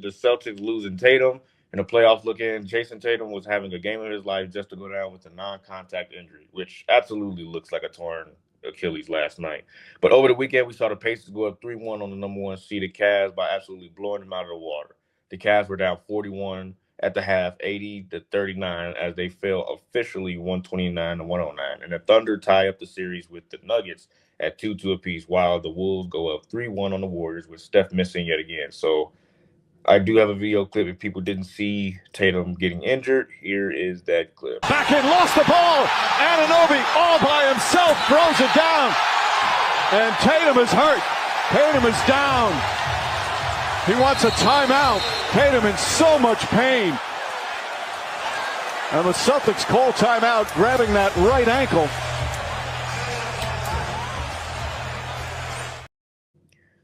the Celtics losing Tatum in the playoffs look in. Jason Tatum was having a game of his life just to go down with a non-contact injury, which absolutely looks like a torn Achilles last night. But over the weekend, we saw the Pacers go up 3-1 on the number one seeded Cavs by absolutely blowing them out of the water. The Cavs were down 41 at the half, 80-39, as they fell officially 129-109. And the Thunder tie up the series with the Nuggets at 2-2 apiece, while the Wolves go up 3-1 on the Warriors with Steph missing yet again. So I do have a video clip if people didn't see Tatum getting injured. Here is that clip. Back in, lost the ball. Anunoby all by himself throws it down. And Tatum is hurt. Tatum is down. He wants a timeout. Tatum in so much pain. And the Celtics call timeout, grabbing that right ankle.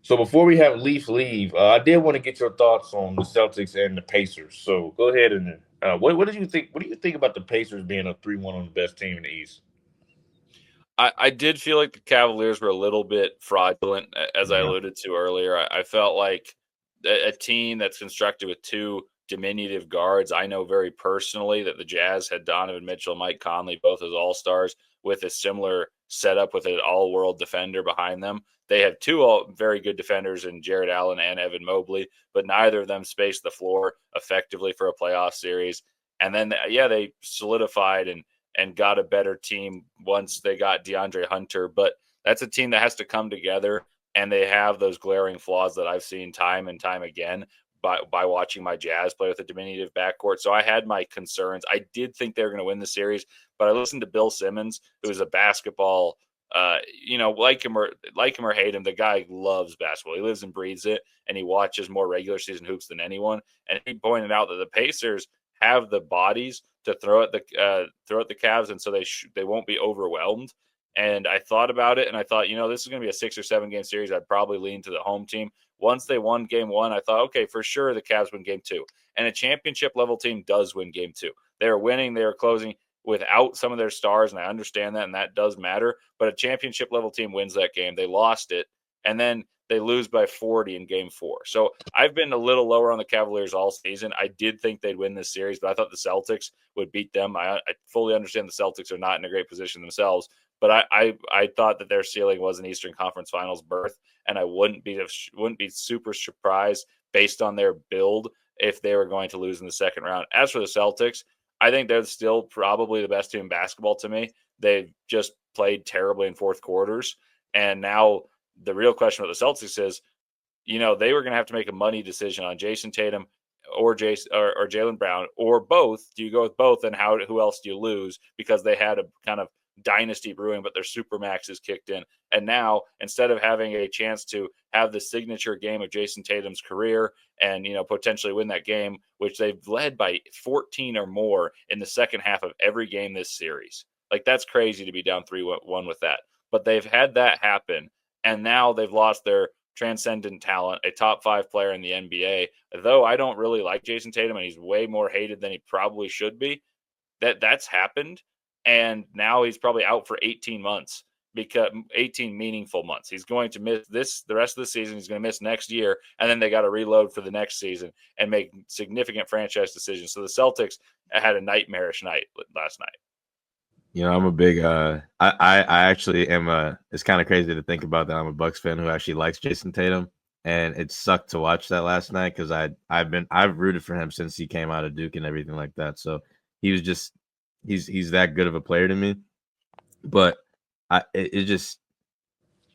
So before we have Leaf leave, I did want to get your thoughts on the Celtics and the Pacers. So go ahead and what did you think? What do you think about the Pacers being a 3-1 on the best team in the East? I did feel like the Cavaliers were a little bit fraudulent, as I alluded to earlier. I felt like a team that's constructed with two diminutive guards. I know very personally that the Jazz had Donovan Mitchell, Mike Conley, both as all-stars, with a similar setup with an all-world defender behind them. They have two very good defenders in Jared Allen and Evan Mobley, but neither of them spaced the floor effectively for a playoff series. And then, they solidified and got a better team once they got DeAndre Hunter. But that's a team that has to come together, and they have those glaring flaws that I've seen time and time again by watching my Jazz play with a diminutive backcourt. So I had my concerns. I did think they were going to win the series, but I listened to Bill Simmons, who is a basketball, like him or hate him, the guy loves basketball. He lives and breathes it, and he watches more regular season hoops than anyone. And he pointed out that the Pacers have the bodies to throw at the Cavs, and so they won't be overwhelmed. And I thought about it, and I thought, this is going to be a 6 or 7 game series. I'd probably lean to the home team. Once they won game one, I thought, okay, for sure the Cavs win game two. And a championship level team does win game two. They're winning, they're closing without some of their stars, and I understand that, and that does matter. But a championship level team wins that game. They lost it, and then they lose by 40 in game four. So I've been a little lower on the Cavaliers all season. I did think they'd win this series, but I thought the Celtics would beat them. I fully understand the Celtics are not in a great position themselves, but I thought that their ceiling was an Eastern Conference Finals berth, and I wouldn't be super surprised based on their build if they were going to lose in the second round. As for the Celtics, I think they're still probably the best team in basketball to me. They've just played terribly in fourth quarters, and now the real question with the Celtics is, they were going to have to make a money decision on Jason Tatum or Jaylen Brown or both. Do you go with both, and who else do you lose? Because they had a kind of dynasty brewing, but their supermax is kicked in. And now, instead of having a chance to have the signature game of Jason Tatum's career and, potentially win that game, which they've led by 14 or more in the second half of every game this series. Like, that's crazy to be down 3-1 with that. But they've had that happen, and now they've lost their transcendent talent, a top 5 player in the NBA. Though I don't really like Jason Tatum, and he's way more hated than he probably should be, that's happened. And now he's probably out for 18 months, because 18 meaningful months. He's going to miss the rest of the season. He's going to miss next year. And then they got to reload for the next season and make significant franchise decisions. So the Celtics had a nightmarish night last night. I'm a big I actually am it's kind of crazy to think about that. I'm a Bucks fan who actually likes Jason Tatum, and it sucked to watch that last night because I've rooted for him since he came out of Duke and everything like that. So he was just he's that good of a player to me. But I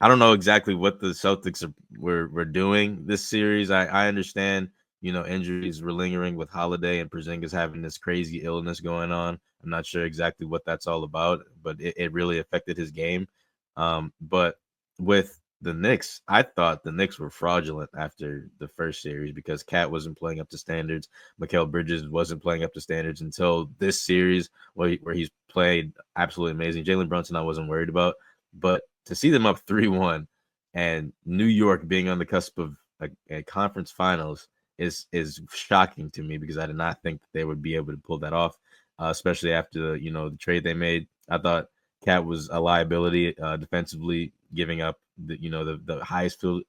don't know exactly what the Celtics were doing this series. I understand, injuries were lingering with Holiday and Porzingis having this crazy illness going on. I'm not sure exactly what that's all about, but it really affected his game. But with the Knicks, I thought the Knicks were fraudulent after the first series because Cat wasn't playing up to standards. Mikal Bridges wasn't playing up to standards until this series where he's played absolutely amazing. Jalen Brunson I wasn't worried about, but to see them up 3-1 and New York being on the cusp of a conference finals is shocking to me because I did not think that they would be able to pull that off, especially after the trade they made. I thought Cat was a liability defensively, giving up the highest field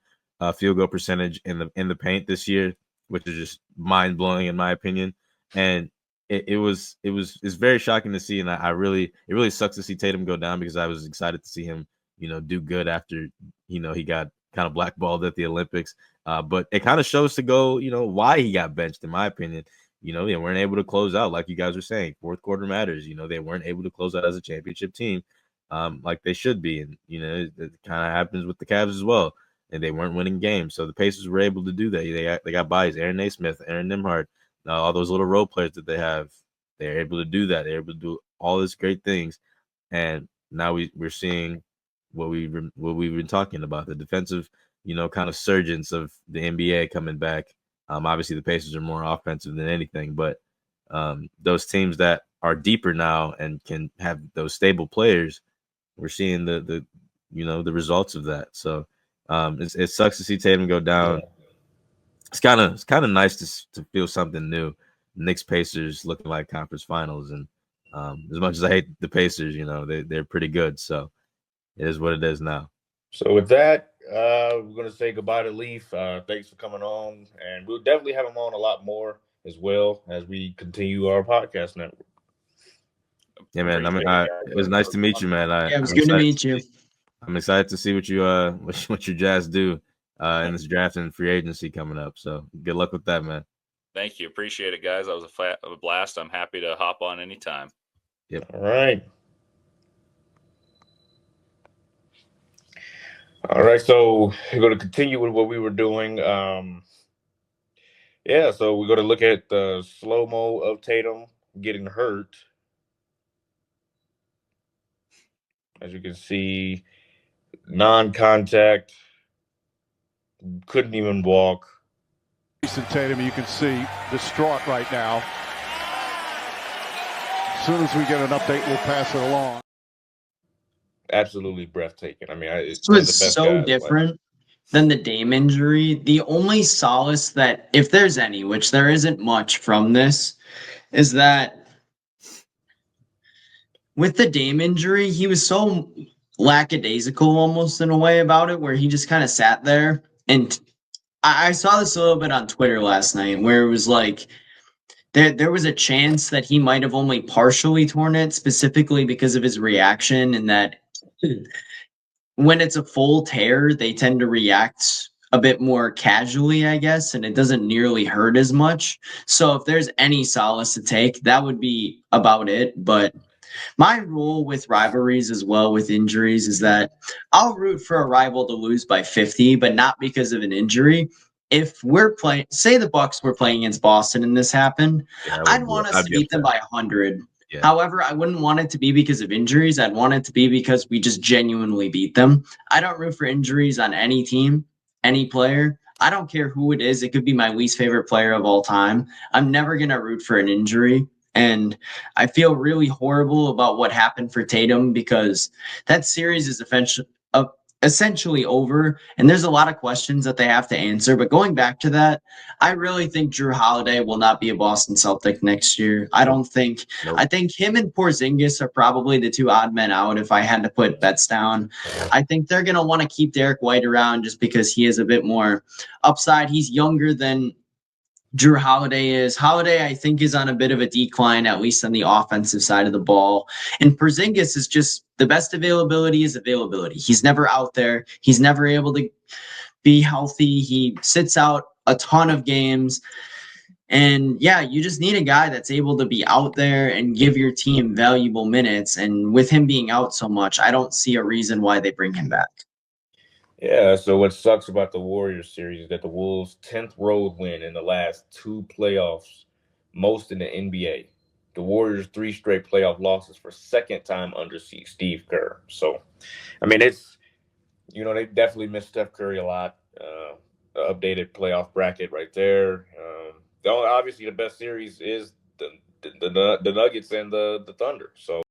goal percentage in the paint this year. which is just mind blowing in my opinion. And it's very shocking to see, and it really sucks to see Tatum go down because I was excited to see him, do good after he got kind of blackballed at the Olympics. But it kind of shows to go, why he got benched, in my opinion. They weren't able to close out, like you guys were saying. Fourth quarter matters. They weren't able to close out as a championship team, like they should be. And it kind of happens with the Cavs as well. And they weren't winning games, so the Pacers were able to do that. They got bodies, Aaron Naismith, Aaron Nimhard, all those little role players that they have. They're able to do that. They're able to do all these great things, and now we're seeing what we've been talking about, the defensive, kind of surgence of the NBA coming back. Obviously the Pacers are more offensive than anything, but those teams that are deeper now and can have those stable players, we're seeing the results of that. So it sucks to see Tatum go down. It's kind of nice to feel something new. Knicks Pacers looking like conference finals, and as much as I hate the Pacers, they're pretty good. So it is what it is now. So with that, we're going to say goodbye to Leaf. Thanks for coming on, and we'll definitely have him on a lot more as well as we continue our podcast network. Yeah, man. It was nice to meet you, man. It was good to meet you. I'm excited to see what you what your Jazz do in this draft and free agency coming up. So good luck with that, man. Thank you. Appreciate it, guys. That was a blast. I'm happy to hop on anytime. Yep. All right. So we're going to continue with what we were doing. So we're going to look at the slow-mo of Tatum getting hurt. As you can see, non-contact, couldn't even walk. Jason Tatum, you can see, distraught right now. As soon as we get an update, we'll pass it along. Absolutely breathtaking. I mean, it was so different than the Dame injury. The only solace that, if there's any, which there isn't much from this, is that with the Dame injury, he was so lackadaisical almost in a way about it, where he just kind of sat there. And I saw this a little bit on Twitter last night, where it was like there was a chance that he might have only partially torn it, specifically because of his reaction, and that when it's a full tear, they tend to react a bit more casually, I guess, and it doesn't nearly hurt as much. So if there's any solace to take, that would be about it. But my rule with rivalries as well, with injuries, is that I'll root for a rival to lose by 50, but not because of an injury. If we're playing, say the Bucks were playing against Boston and this happened, I'd want us to beat them by 100. Yeah. However, I wouldn't want it to be because of injuries. I'd want it to be because we just genuinely beat them. I don't root for injuries on any team, any player. I don't care who it is. It could be my least favorite player of all time. I'm never going to root for an injury. And I feel really horrible about what happened for Tatum, because that series is essentially over, and there's a lot of questions that they have to answer. But going back to that, I really think Jrue Holiday will not be a Boston Celtic next year. I don't think. Nope. I think him and Porzingis are probably the two odd men out if I had to put bets down. I think they're going to want to keep Derek White around just because he has a bit more upside. He's younger than Jrue Holiday is. Holiday, I think, is on a bit of a decline, at least on the offensive side of the ball. And Porzingis is just, the best availability is availability. He's never out there. He's never able to be healthy. He sits out a ton of games. And yeah, you just need a guy that's able to be out there and give your team valuable minutes. And with him being out so much, I don't see a reason why they bring him back. Yeah, so what sucks about the Warriors series is that the Wolves' 10th road win in the last 2 playoffs, most in the NBA. The Warriors' 3 straight playoff losses for second time under Steve Kerr. So, I mean, it's, they definitely miss Steph Curry a lot. The updated playoff bracket right there. Obviously, the best series is the Nuggets and the Thunder. So.